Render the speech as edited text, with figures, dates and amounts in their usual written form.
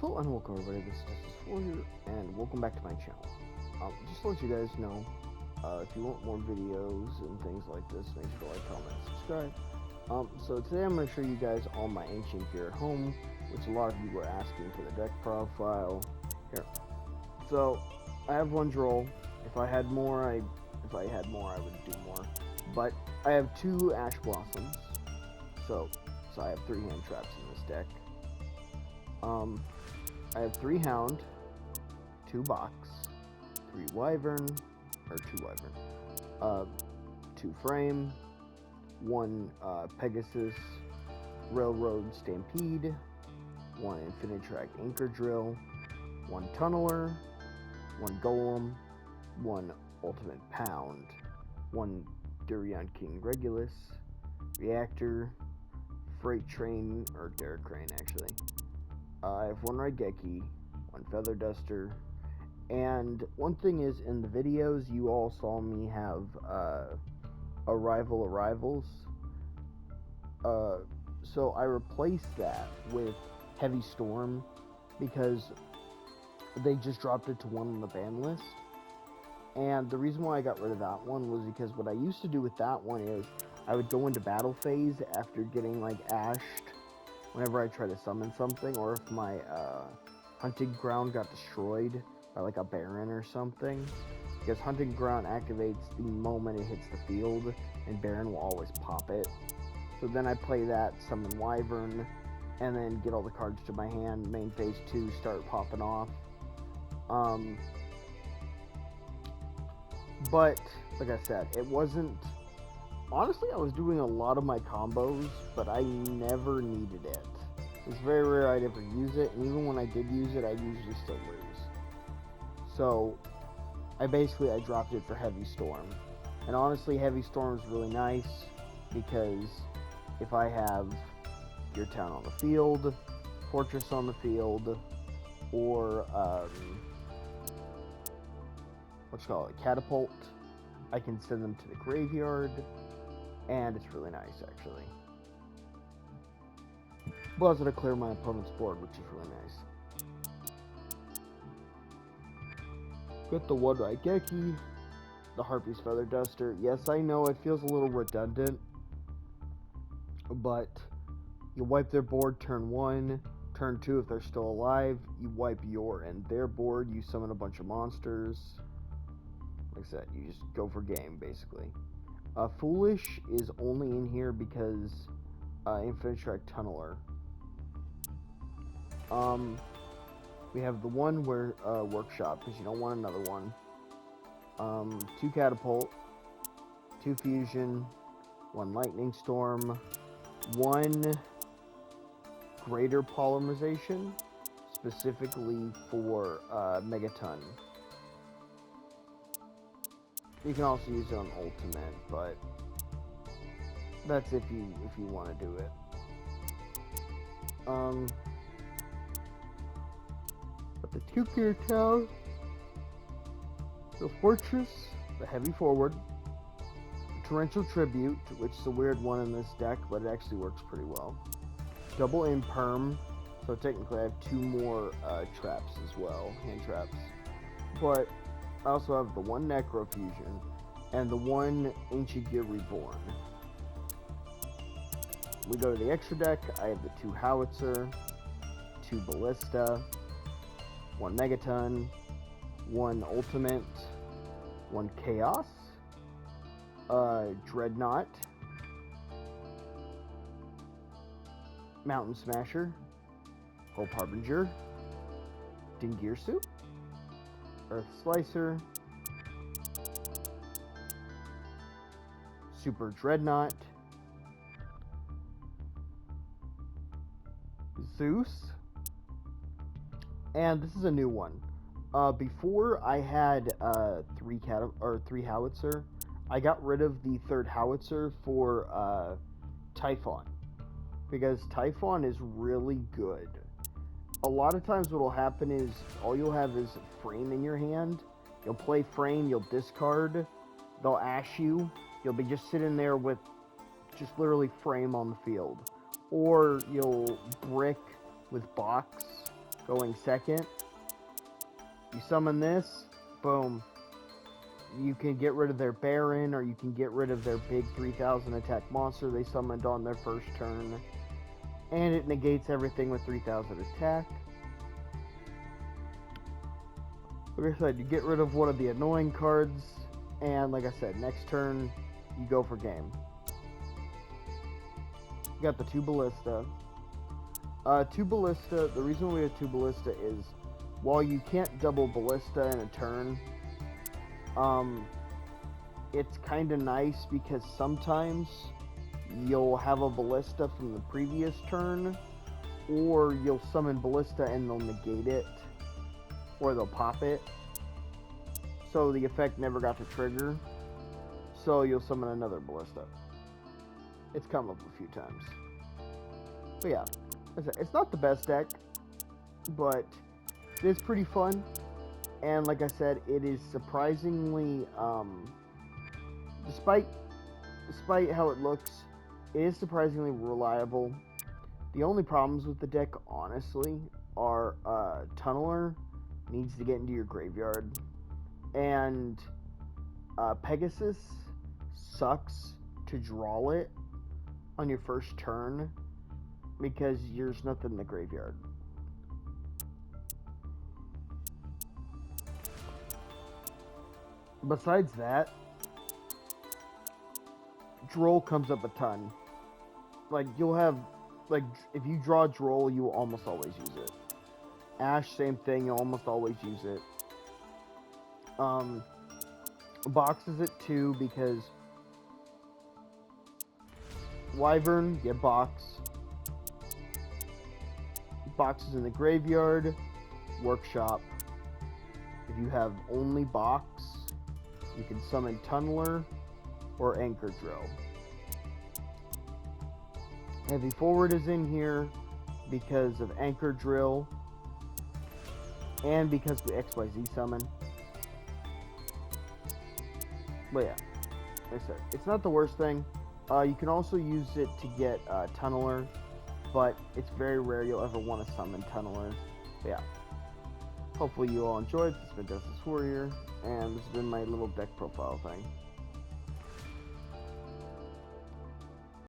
Hello and welcome everybody, this is Justice4 here, and welcome back to my channel. Just to let you guys know, if you want more videos and things like this, make sure to like, comment, and subscribe. So today I'm going to show you guys all my ancient gear at home, which a lot of you were asking for the deck profile. Here. So, I have one droll. If I had more, I would do more. But I have 2 Ash Blossoms. So I have 3 hand traps in this deck. I have 3 Hound, 2 Box, 3 Wyvern, or 2 Wyvern, 2 Frame, 1 Pegasus, Railroad Stampede, 1 Infinitrack Anchor Drill, 1 Tunneler, 1 Golem, 1 Ultimate Pound, 1 Durian King Regulus, Reactor, Freight Train, or Derek Crane actually. I have 1 Raigeki, 1 Feather Duster, and one thing is, in the videos you all saw me have Arrivals, so I replaced that with Heavy Storm because they just dropped it to 1 on the ban list. And the reason why I got rid of that one was because what I used to do with that one is I would go into battle phase after getting like ashed whenever I try to summon something, or if my hunting ground got destroyed by like a Baron or something, because hunting ground activates the moment it hits the field, and Baron will always pop it. So then I play that, summon Wyvern, and then get all the cards to my hand. Main phase 2 start popping off. But like I said, it wasn't. Honestly, I was doing a lot of my combos, but I never needed it. It's very rare I'd ever use it, and even when I did use it, I'd usually still lose. So, I dropped it for Heavy Storm. And honestly, Heavy Storm is really nice, because if I have Gear Town on the field, Fortress on the field, or, Catapult, I can send them to the graveyard, and it's really nice, actually. Allows it to clear my opponent's board, which is really nice. Got the 1 Raigeki, the Harpy's Feather Duster. Yes, I know it feels a little redundant, but you wipe their board turn 1, turn 2 if they're still alive, you wipe your and their board, you summon a bunch of monsters. Like I said, you just go for game, basically. Foolish is only in here because Infinitrack Tunneler. We have the 1 where Workshop, because you don't want another one. 2 Catapult, 2 Fusion, 1 Lightning Storm, 1 Greater Polymerization, specifically for Megaton. You can also use it on Ultimate, but that's if you want to do it. But the 2 Gear Town, the Fortress, the Heavy Forward, the Torrential Tribute, which is a weird one in this deck, but it actually works pretty well. Double Imperm, so technically I have 2 more traps as well, hand traps. But I also have the 1 Necrofusion and the 1 Ancient Gear Reborn. We go to the extra deck. I have the 2 Howitzer, 2 Ballista, 1 Megaton, 1 Ultimate, 1 Chaos, Dreadnought, Mountain Smasher, Hope Harbinger, Dingirsu, Earth Slicer, Super Dreadnought, Zeus, and this is a new one. Before I had 3 Howitzer. I got rid of the 3rd Howitzer for Typhon, because Typhon is really good. A lot of times what will happen is all you'll have is Frame in your hand. You'll play Frame, you'll discard, they'll ash you, you'll be just sitting there with just literally Frame on the field. Or you'll brick with Box, going second. You summon this, boom. You can get rid of their Baron, or you can get rid of their big 3000 attack monster they summoned on their first turn. And it negates everything with 3000 attack. Like I said, you get rid of one of the annoying cards, and like I said, next turn, you go for game. You got the 2 Ballista. 2 Ballista, the reason we have 2 Ballista is, while you can't double Ballista in a turn, it's kind of nice because sometimes you'll have a Ballista from the previous turn, or you'll summon Ballista and they'll negate it, or they'll pop it, so the effect never got to trigger, so you'll summon another Ballista. It's come up a few times. But yeah, it's not the best deck, but it is pretty fun. And like I said, it is surprisingly, despite how it looks, it is surprisingly reliable. The only problems with the deck, honestly, are Tunneler needs to get into your graveyard, and Pegasus sucks to draw it on your first turn because there's nothing in the graveyard. Besides that, Droll comes up a ton. Like, you'll have, like, if you draw Droll, you will almost always use it. Ash, same thing, you'll almost always use it. Boxes it too, because Wyvern, get box. Boxes in the graveyard, workshop. If you have only box, you can summon Tunneler or Anchor Drill. Heavy Forward is in here because of Anchor Drill and because we XYZ summon. But yeah, like I said, it's not the worst thing. You can also use it to get Tunneler, but it's very rare you'll ever want to summon Tunneler. But yeah, hopefully you all enjoyed. This has been Justice Warrior, and this has been my little deck profile thing.